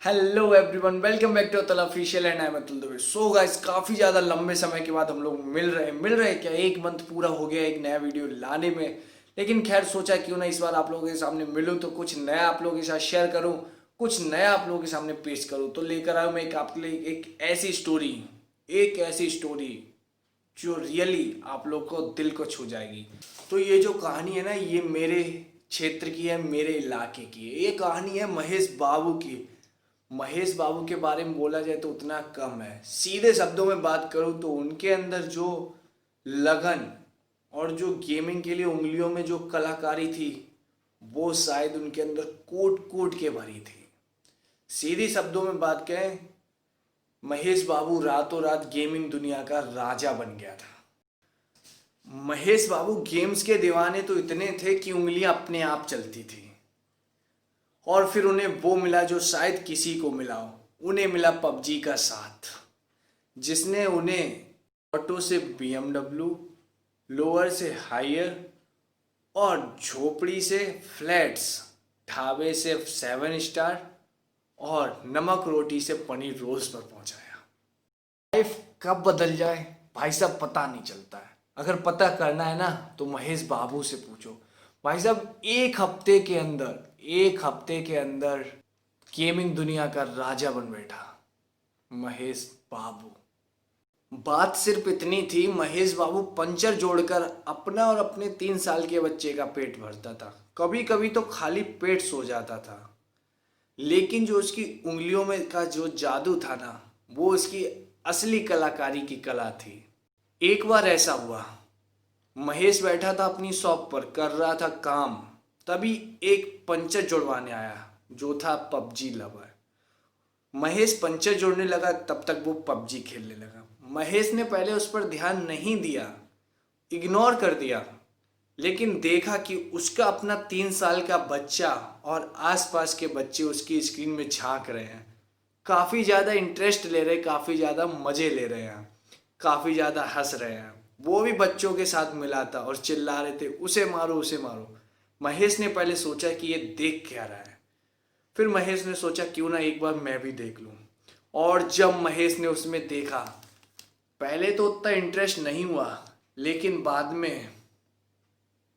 Hello everyone, welcome back to Atal official and I am Atul Dubey. So guys, काफी ज्यादा लंबे समय के बाद हम लोग मिल रहे क्या, एक मंथ पूरा हो गया एक नया वीडियो लाने में। लेकिन खैर सोचा क्यों ना इस बार आप लोगों के सामने मिलूं तो कुछ नया आप लोगों के साथ शेयर करूं, कुछ नया आप लोगों के सामने पेश करूं। तो लेकर आया मैं एक आपके लिए एक ऐसी स्टोरी जो रियली आप लोग को दिल को छू जाएगी। तो ये जो कहानी है ना, ये मेरे क्षेत्र की है, मेरे इलाके की है। ये कहानी है महेश बाबू की। महेश बाबू के बारे में बोला जाए तो उतना कम है। सीधे शब्दों में बात करूं तो उनके अंदर जो लगन और जो गेमिंग के लिए उंगलियों में जो कलाकारी थी, वो शायद उनके अंदर कूट कूट के भरी थी। सीधी शब्दों में बात करें, महेश बाबू रातों रात गेमिंग दुनिया का राजा बन गया था। महेश बाबू गेम्स के दीवाने तो इतने थे कि उंगलियां अपने आप चलती थी। और फिर उन्हें वो मिला जो शायद किसी को मिला हो, उन्हें मिला पबजी का साथ, जिसने उन्हें ऑटो से BMW, लोअर से हायर और झोपड़ी से फ्लैट्स, ढाबे से 7 स्टार और नमक रोटी से पनीर रोज पर पहुंचाया। लाइफ कब बदल जाए भाई साहब पता नहीं चलता है। अगर पता करना है ना तो महेश बाबू से पूछो। भाई साहब एक हफ्ते के अंदर गेमिंग दुनिया का राजा बन बैठा महेश बाबू। बात सिर्फ इतनी थी, महेश बाबू पंचर जोड़कर अपना और अपने 3 साल के बच्चे का पेट भरता था। कभी कभी तो खाली पेट सो जाता था। लेकिन जो उसकी उंगलियों में का जो जादू था ना, वो उसकी असली कलाकारी की कला थी। एक बार ऐसा हुआ, महेश बैठा था अपनी शॉप पर कर रहा था काम, तभी एक पंचर जुड़वाने आया जो था पबजी लवर। महेश पंचर जोड़ने लगा, तब तक वो पबजी खेलने लगा। महेश ने पहले उस पर ध्यान नहीं दिया, इग्नोर कर दिया। लेकिन देखा कि उसका अपना 3 साल का बच्चा और आसपास के बच्चे उसकी स्क्रीन में झांक रहे हैं, काफ़ी ज़्यादा इंटरेस्ट ले रहे, काफ़ी ज़्यादा मज़े ले रहे हैं, काफ़ी ज़्यादा हंस रहे हैं। वो भी बच्चों के साथ मिला था और चिल्ला रहे थे, उसे मारो उसे मारो। महेश ने पहले सोचा कि ये देख क्या रहा है। फिर महेश ने सोचा क्यों ना एक बार मैं भी देख लूं। और जब महेश ने उसमें देखा, पहले तो उतना इंटरेस्ट नहीं हुआ, लेकिन बाद में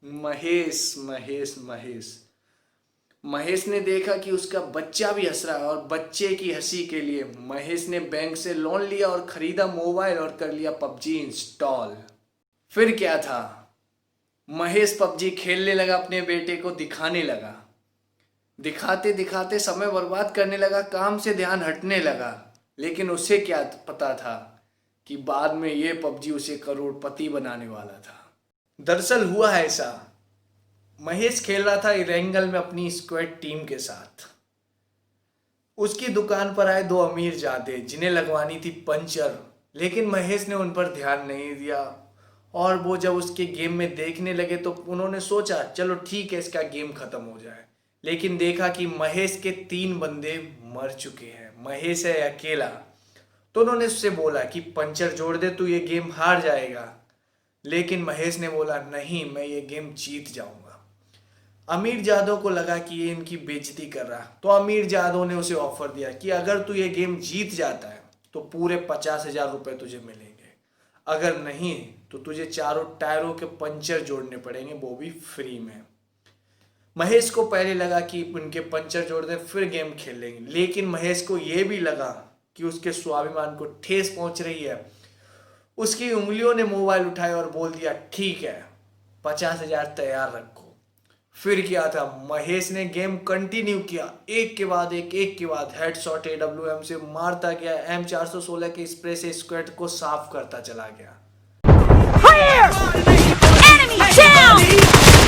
महेश महेश महेश महेश ने देखा कि उसका बच्चा भी हंस रहा है। और बच्चे की हंसी के लिए महेश ने बैंक से लोन लिया और खरीदा मोबाइल और कर लिया पबजी इंस्टॉल। फिर क्या था, महेश पबजी खेलने लगा, अपने बेटे को दिखाने लगा। दिखाते दिखाते समय बर्बाद करने लगा, काम से ध्यान हटने लगा। लेकिन उसे क्या पता था कि बाद में ये पबजी उसे करोड़पति बनाने वाला था। दरअसल हुआ है ऐसा, महेश खेल रहा था इरेंगल में अपनी स्क्वाड टीम के साथ। उसकी दुकान पर आए 2 अमीर जादे, जिन्हें लगवानी थी पंचर। लेकिन महेश ने उन पर ध्यान नहीं दिया। और वो जब उसके गेम में देखने लगे तो उन्होंने सोचा चलो ठीक है, इसका गेम खत्म हो जाए। लेकिन देखा कि महेश के 3 बंदे मर चुके हैं, महेश है अकेला। तो उन्होंने उससे बोला कि पंचर जोड़ दे, तू ये गेम हार जाएगा। लेकिन महेश ने बोला नहीं, मैं ये गेम जीत जाऊंगा। अमीर जादव को लगा कि ये इनकी बेइज्जती कर रहा, तो अमीर जादव ने उसे ऑफर दिया कि अगर तू ये गेम जीत जाता है तो पूरे 50,000 रुपए तुझे मिलेंगे, अगर नहीं तो तुझे चारों टायरों के पंचर जोड़ने पड़ेंगे, वो भी फ्री में। महेश को पहले लगा कि उनके पंचर जोड़ दे फिर गेम खेल लेंगे। लेकिन महेश को यह भी लगा कि उसके स्वाभिमान को ठेस पहुंच रही है। उसकी उंगलियों ने मोबाइल उठाया और बोल दिया ठीक है, 50,000 तैयार रखो। फिर क्या था, महेश ने गेम कंटिन्यू किया, एक के बाद हेडशॉट AWM से मारता गया, M416 के स्प्रे से स्क्वाड को साफ करता चला गया। Clear! Enemy down!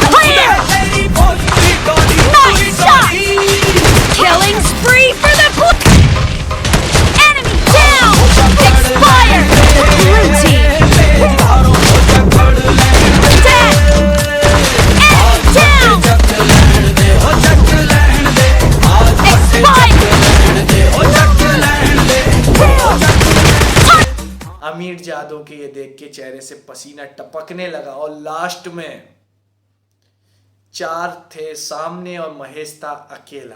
Clear! Nice shot! Killing spree for the enemy down! Expired! Blue team! Dead! Enemy down! अमीर जादव के ये देख के चेहरे से पसीना टपकने लगा। और लास्ट में 4 थे सामने और महेश था अकेला।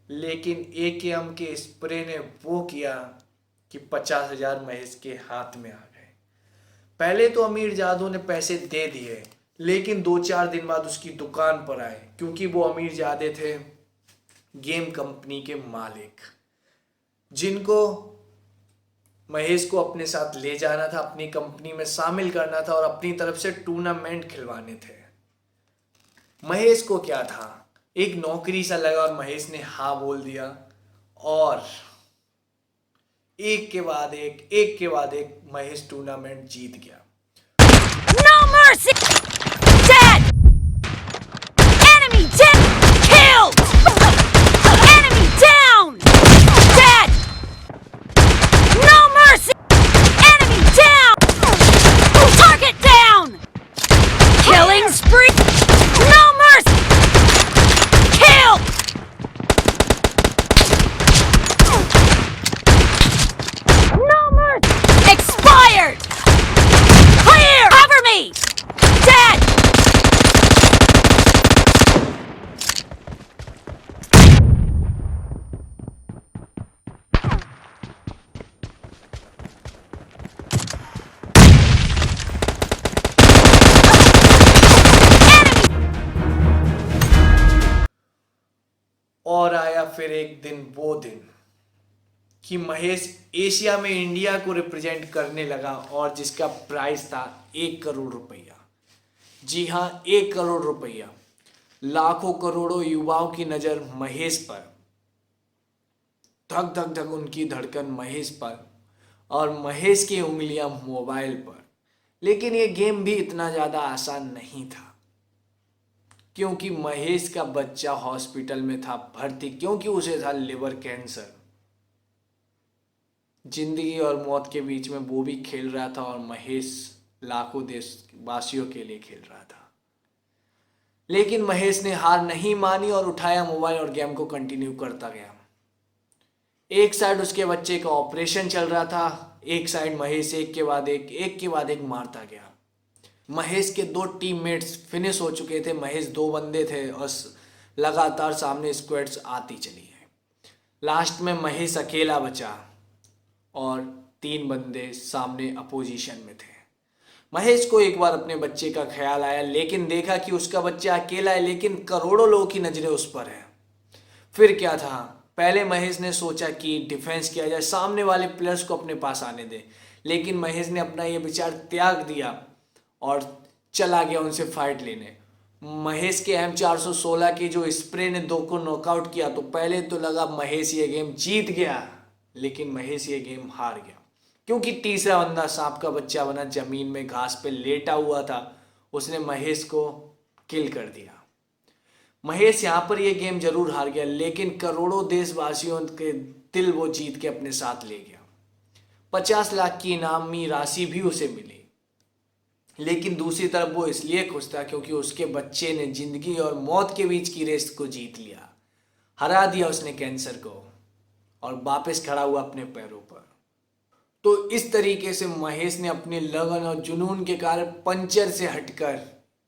लेकिन AKM के स्प्रे ने वो किया कि 50,000 महेश के हाथ में आ गए। पहले तो अमीर जादू ने पैसे दे दिए, लेकिन 2-4 दिन बाद उसकी दुकान पर आए, क्योंकि वो अमीर जादे थे गेम कंपनी के मालिक, जिनको महेश को अपने साथ ले जाना था, अपनी कंपनी में शामिल करना था और अपनी तरफ से टूर्नामेंट खिलवाने थे। महेश को क्या था, एक नौकरी सा लगा और महेश ने हाँ बोल दिया और एक के बाद एक महेश टूर्नामेंट जीत गया। No mercy! Dead! Enemy dead! Killed! Enemy down! Dead! No mercy! Enemy down! Target down! Killing spree! No mercy! Kill! No mercy! Expired! Clear! Cover me! Dead! और आया फिर एक दिन, वो दिन कि महेश एशिया में इंडिया को रिप्रेजेंट करने लगा और जिसका प्राइस था 1 करोड़ रुपया। जी हाँ, 1 करोड़ रुपया। लाखों करोड़ों युवाओं की नज़र महेश पर, धक धक धक उनकी धड़कन महेश पर और महेश की उंगलियां मोबाइल पर। लेकिन ये गेम भी इतना ज़्यादा आसान नहीं था, क्योंकि महेश का बच्चा हॉस्पिटल में था भर्ती, क्योंकि उसे था लिवर कैंसर। जिंदगी और मौत के बीच में वो भी खेल रहा था और महेश लाखों देशवासियों के लिए खेल रहा था। लेकिन महेश ने हार नहीं मानी और उठाया मोबाइल और गेम को कंटिन्यू करता गया। एक साइड उसके बच्चे का ऑपरेशन चल रहा था, एक साइड महेश एक के बाद एक मारता गया। महेश के 2 टीममेट्स फिनिश हो चुके थे, महेश 2 बंदे थे और लगातार सामने स्क्वाड्स आती चली है। लास्ट में महेश अकेला बचा और 3 बंदे सामने अपोजिशन में थे। महेश को एक बार अपने बच्चे का ख्याल आया, लेकिन देखा कि उसका बच्चा अकेला है, लेकिन करोड़ों लोगों की नजरें उस पर है। फिर क्या था, पहले महेश ने सोचा कि डिफेंस किया जाए, सामने वाले प्लेयर्स को अपने पास आने दे, लेकिन महेश ने अपना ये विचार त्याग दिया और चला गया उनसे फाइट लेने। महेश के M416 के जो स्प्रे ने 2 को नॉकआउट किया, तो पहले तो लगा महेश ये गेम जीत गया, लेकिन महेश ये गेम हार गया, क्योंकि तीसरा बंदा सांप का बच्चा बना, जमीन में घास पे लेटा हुआ था, उसने महेश को किल कर दिया। महेश यहाँ पर ये गेम जरूर हार गया, लेकिन करोड़ों देशवासियों के दिल वो जीत के अपने साथ ले गया। 50 लाख की इनामी राशि भी उसे मिली, लेकिन दूसरी तरफ वो इसलिए खुश था क्योंकि उसके बच्चे ने जिंदगी और मौत के बीच की रेस को जीत लिया, हरा दिया उसने कैंसर को और वापस खड़ा हुआ अपने पैरों पर। तो इस तरीके से महेश ने अपने लगन और जुनून के कारण पंचर से हटकर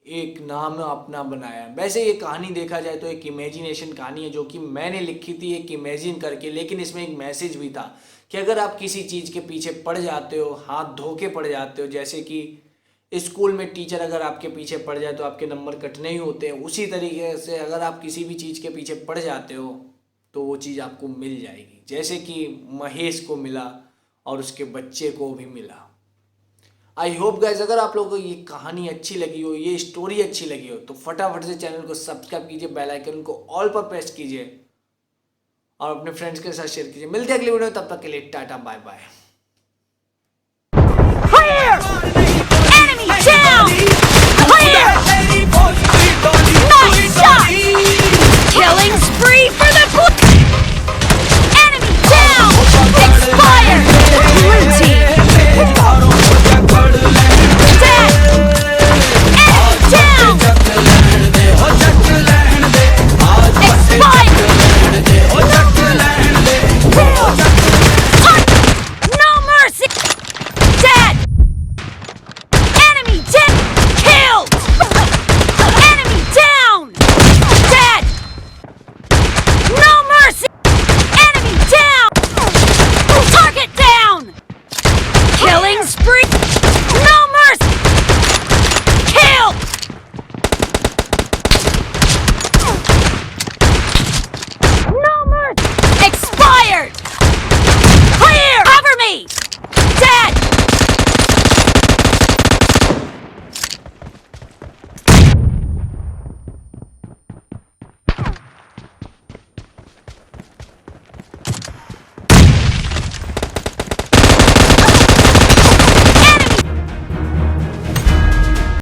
एक नाम अपना बनाया। वैसे ये कहानी देखा जाए तो एक इमेजिनेशन कहानी है, जो कि मैंने लिखी थी एक इमेजिन करके, लेकिन इसमें एक मैसेज भी था कि अगर आप किसी चीज़ के पीछे पड़ जाते हो, हाथ धो के पड़ जाते हो, जैसे कि स्कूल में टीचर अगर आपके पीछे पड़ जाए तो आपके नंबर कटने ही होते हैं, उसी तरीके से अगर आप किसी भी चीज़ के पीछे पड़ जाते हो तो वो चीज़ आपको मिल जाएगी, जैसे कि महेश को मिला और उसके बच्चे को भी मिला। आई होप गाइज, अगर आप लोगों को ये कहानी अच्छी लगी हो, ये स्टोरी अच्छी लगी हो, तो फटाफट से चैनल को सब्सक्राइब कीजिए, बेल आइकन को ऑल पर प्रेस कीजिए और अपने फ्रेंड्स के साथ शेयर कीजिए। मिलते हैं अगली वीडियो में, तब तक के लिए tata bye bye. Clear! Enemy down! Clear! Nice shot! Killing spree for